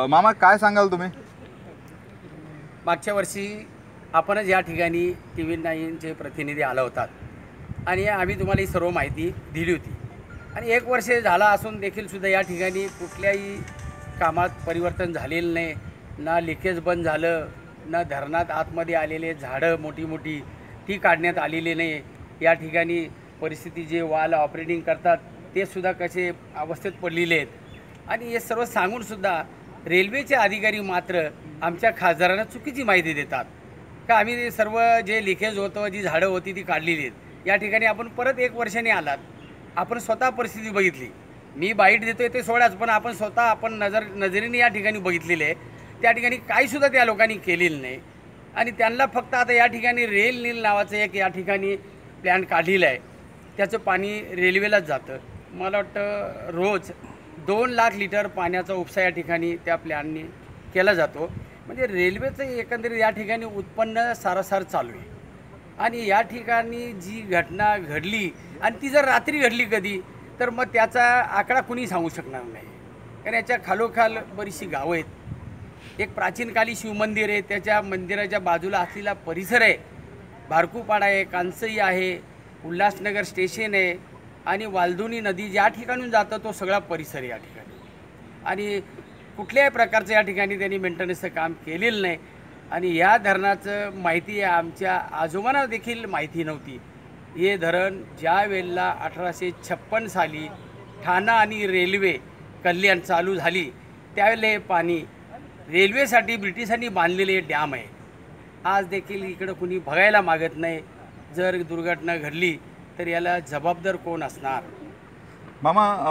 मामा काय सांगाल तुम्ही? मागच्या वर्षी आपणच या ठिकाणी TV9चे प्रतिनिधी आला होतात आणि आम्ही तुम्हाला ही सर्व माहिती दिली होती आणि 1 वर्ष झाला असून देखील सुद्धा या ठिकाणी कुठल्याही कामात परिवर्तन झालेलं नाही. ना लिकेज बंद झालं, ना धरणात आतमध्ये आलेले झाडं मोठी मोठी ती काढण्यात आलेली नाही. या ठिकाणी परिस्थिती जे वाल ऑपरेटिंग करतात ते सुद्धा कसे अवस्थेत पडलेले आहेत आणि हे सर्व सांगूनसुद्धा रेल्वेचे अधिकारी मात्र आमच्या खासदारांना चुकीची माहिती देतात का आम्ही सर्व जे लिकेज होतं, जी झाडं होती ती काढलेली आहेत. या ठिकाणी आपण परत 1 वर्षाने आलात, आपण स्वतः परिस्थिती बघितली. मी बाईट देतोय ते सोडाच, पण आपण स्वतः नजरेने या ठिकाणी बघितलेले आहे. त्या ठिकाणी काहीसुद्धा त्या लोकांनी केलेलं नाही आणि त्यांना फक्त आता या ठिकाणी रेल नील नावाचं एक या ठिकाणी प्लॅन काढलेलं आहे. त्याचं पाणी रेल्वेलाच जातं. मला वाटतं रोज 2 लाख लिटर पाण्याचा उपसा या ठिकाणी त्या प्लॅननी केला जातो. म्हणजे रेल्वेचं एकंदरीत या ठिकाणी उत्पन्न सारासार चालू आहे आणि या ठिकाणी जी घटना घडली आणि ती जर रात्री घडली कधी तर मग त्याचा आकडा कुणी सांगू शकणार नाही. कारण याच्या खालोखाल बरीचशी गावं आहेत. एक प्राचीनकाली शिवमंदिर आहे, त्याच्या मंदिराच्या बाजूला असलेला परिसर आहे. भारकूपाडा आहे, कांसई आहे, उल्हासनगर स्टेशन आहे आणि वालधुनी नदी ज्या ठिकाणून जातं तो सगळा परिसर आहे या ठिकाणी आणि कुठल्याही प्रकारचं या ठिकाणी त्यांनी मेंटेनन्सचं काम केलेलं नाही आणि या धरणाचं माहिती आमच्या आजोबांना देखील माहिती नव्हती. हे धरण ज्या वेळेला 1856 साली ठाणा आणि रेल्वे कल्याण चालू झाली त्यावेळेला हे पाणी रेल्वेसाठी ब्रिटिशांनी बांधलेले डॅम आहे. आज देखील इकडं कुणी बघायला मागत नाही. जर दुर्घटना घडली तर याला जबाबदार कोण असणार? मामा